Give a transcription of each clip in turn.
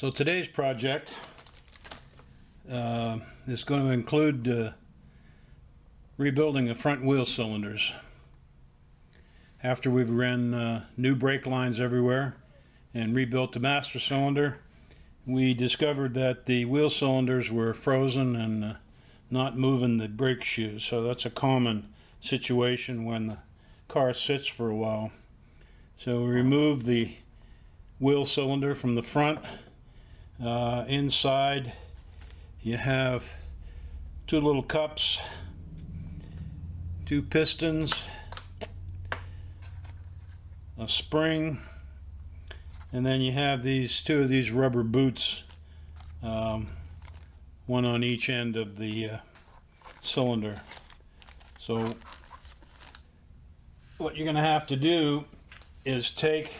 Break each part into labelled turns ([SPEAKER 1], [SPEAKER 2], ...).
[SPEAKER 1] So today's project is going to include rebuilding the front wheel cylinders. After we've ran new brake lines everywhere and rebuilt the master cylinder, we discovered that the wheel cylinders were frozen and not moving the brake shoes. So that's a common situation when the car sits for a while. So we removed the wheel cylinder from the front. Inside you have two little cups, two pistons, a spring, and then you have two of these rubber boots, one on each end of the cylinder. So what you're going to have to do is take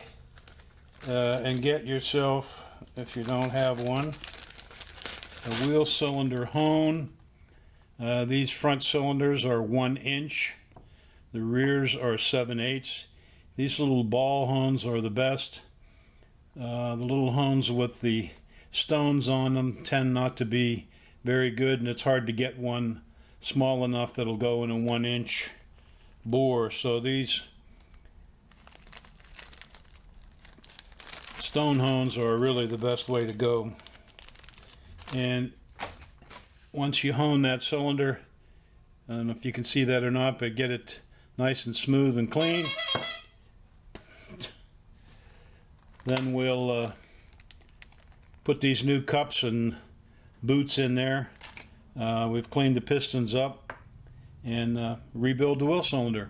[SPEAKER 1] and get yourself, if you don't have one, a wheel cylinder hone. These front cylinders are 1 inch. The rears are 7/8. These little ball hones are the best. The little hones with the stones on them tend not to be very good, and it's hard to get one small enough that'll go in a 1 inch bore. So these stone hones are really the best way to go. And once you hone that cylinder, I don't know if you can see that or not, but get it nice and smooth and clean, then we'll put these new cups and boots in there. We've cleaned the pistons up and rebuild the wheel cylinder.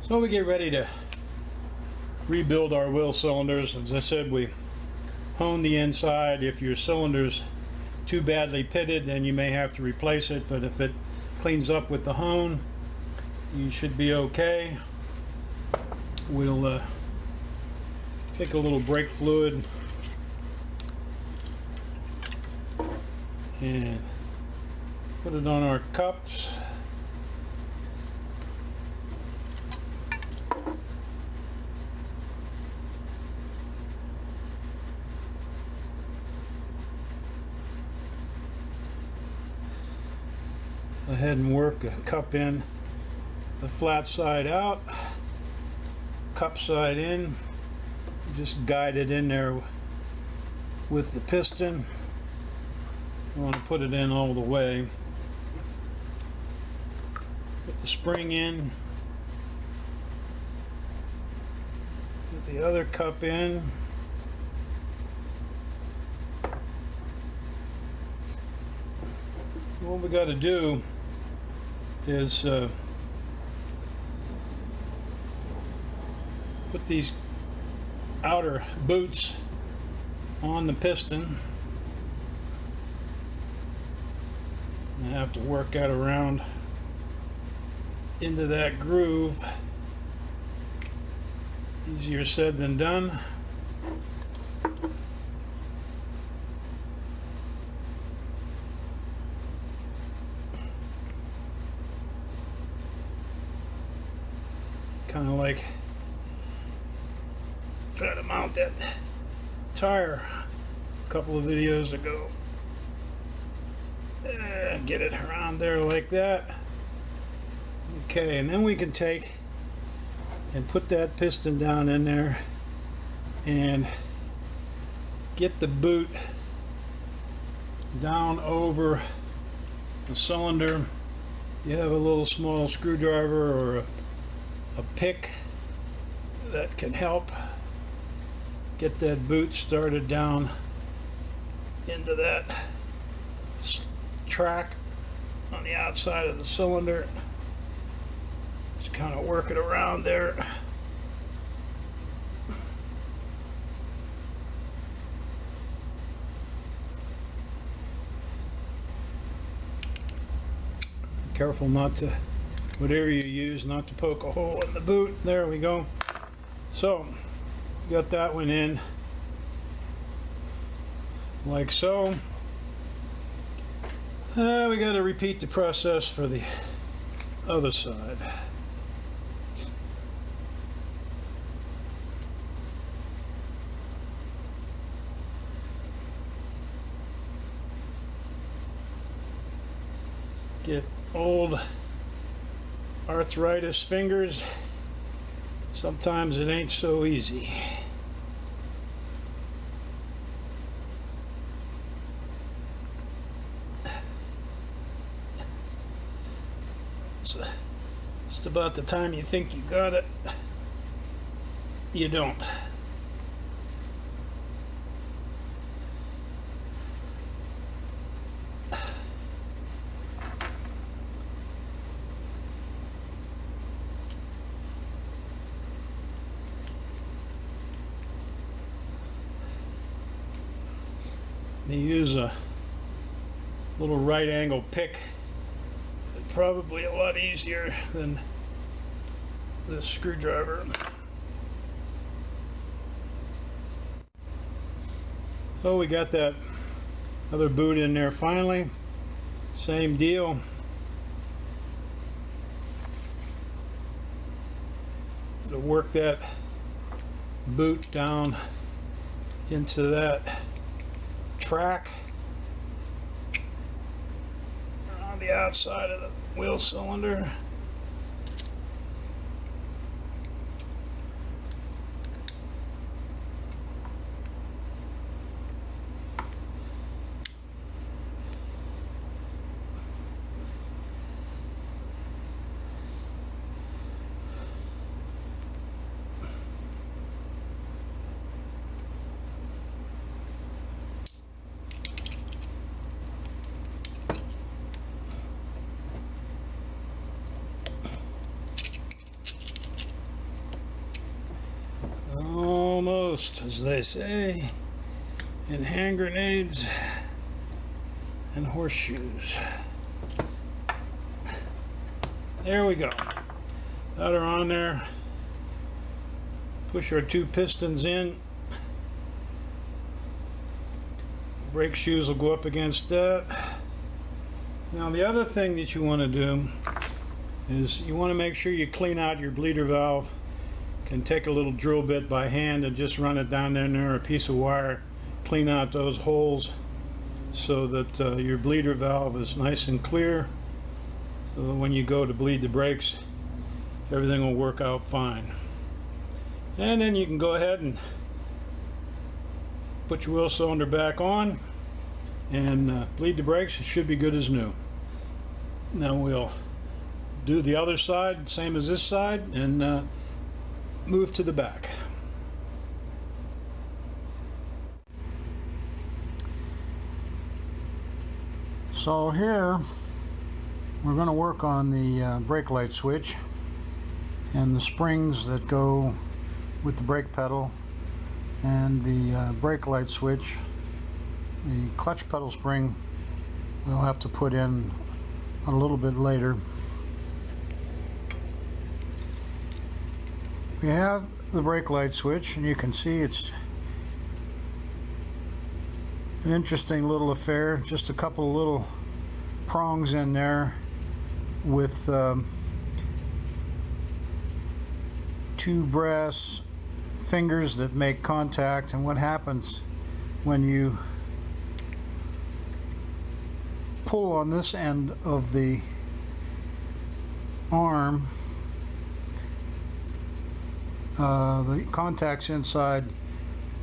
[SPEAKER 1] So we get ready to rebuild our wheel cylinders. As I said, we hone the inside. If your cylinder's too badly pitted, then you may have to replace it, but if it cleans up with the hone, you should be okay. We'll take a little brake fluid and put it on our cups. Go ahead and work a cup in, the flat side out, cup side in. Just guide it in there with the piston. You want to put it in all the way. Put the spring in. Put the other cup in. What we got to do is put these outer boots on the piston. I have to work that around into that groove. Easier said than done. Kind of like try to mount that tire a couple of videos ago. Get it around there like that. Okay, and then we can take and put that piston down in there and get the boot down over the cylinder. You have a little small screwdriver or a pick that can help get that boot started down into that track on the outside of the cylinder. Just kind of work it around there. Careful not to, whatever you use, not to poke a hole in the boot. There we go. So got that one in like so. We got to repeat the process for the other side. Get old arthritis fingers. Sometimes it ain't so easy. It's just about the time you think you got it, you don't. You use a little right angle pick. It's probably a lot easier than the screwdriver. So we got that other boot in there finally. Same deal. To work that boot down into that track on the outside of the wheel cylinder. Almost, as they say, in hand grenades and horseshoes. There we go. That are on there. Push our two pistons in. Brake shoes will go up against that. Now the other thing that you want to do is you want to make sure you clean out your bleeder valve. Can take a little drill bit by hand and just run it down in there, a piece of wire, clean out those holes so that your bleeder valve is nice and clear, so that when you go to bleed the brakes, everything will work out fine. And then you can go ahead and put your wheel cylinder back on and bleed the brakes. It should be good as new. Now we'll do the other side, same as this side, and move to the back. So here we're going to work on the brake light switch and the springs that go with the brake pedal and the brake light switch. The clutch pedal spring we'll have to put in a little bit later. We have the brake light switch, and you can see it's an interesting little affair. Just a couple of little prongs in there with two brass fingers that make contact. And what happens when you pull on this end of the arm, the contacts inside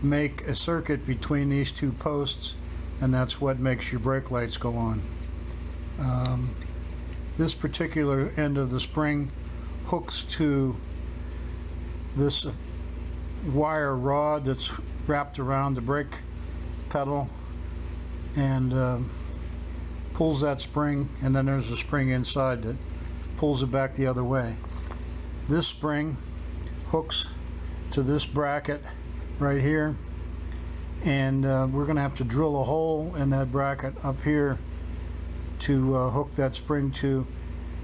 [SPEAKER 1] make a circuit between these two posts, and that's what makes your brake lights go on. This particular end of the spring hooks to this wire rod that's wrapped around the brake pedal and pulls that spring, and then there's a spring inside that pulls it back the other way. This spring hooks to this bracket right here, and we're going to have to drill a hole in that bracket up here to hook that spring to.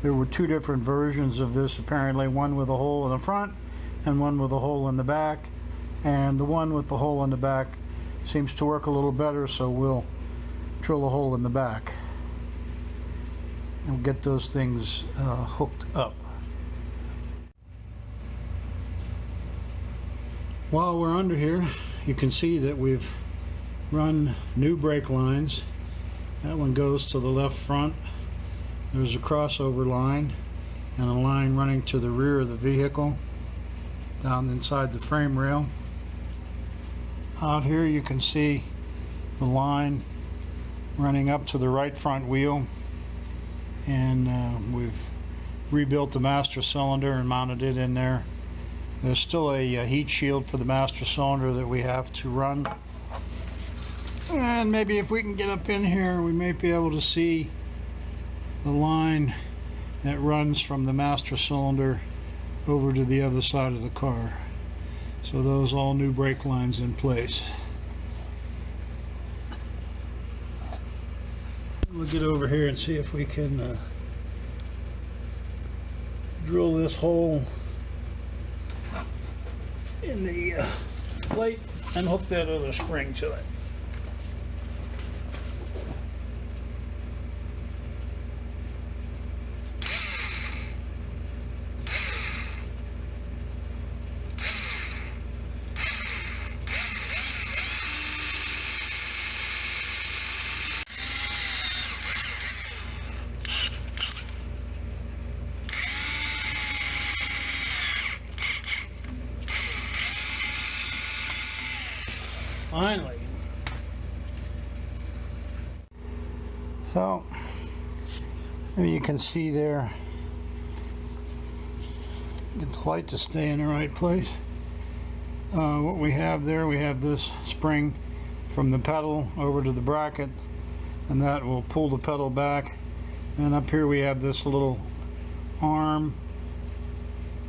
[SPEAKER 1] There were two different versions of this apparently, one with a hole in the front and one with a hole in the back, and the one with the hole in the back seems to work a little better, so we'll drill a hole in the back and get those things hooked up. While we're under here, you can see that we've run new brake lines. That one goes to the left front, There's a crossover line and a line running to the rear of the vehicle down inside the frame rail. Out here you can see the line running up to the right front wheel, and we've rebuilt the master cylinder and mounted it in there. There's still a heat shield for the master cylinder that we have to run, and maybe if we can get up in here we may be able to see the line that runs from the master cylinder over to the other side of the car. So those all new brake lines in place. We'll get over here and see if we can drill this hole in the plate and hook that other spring to it. Finally. So, maybe you can see there, get the light to stay in the right place. What we have there, we have this spring from the pedal over to the bracket, and that will pull the pedal back. And up here we have this little arm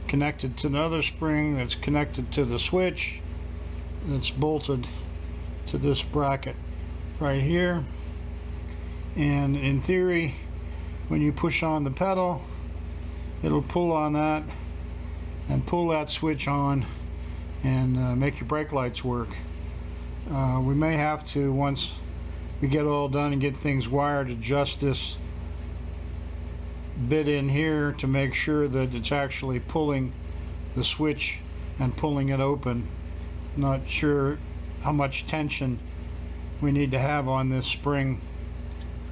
[SPEAKER 1] connected to another spring that's connected to the switch that's bolted to this bracket right here. And in theory, when you push on the pedal, it'll pull on that and pull that switch on and make your brake lights work. We may have to, once we get all done and get things wired, adjust this bit in here to make sure that it's actually pulling the switch and pulling it open. Not sure how much tension we need to have on this spring.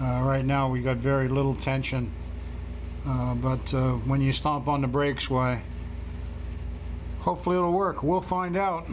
[SPEAKER 1] Right now we got very little tension, but when you stomp on the brakes, why, hopefully it'll work. We'll find out.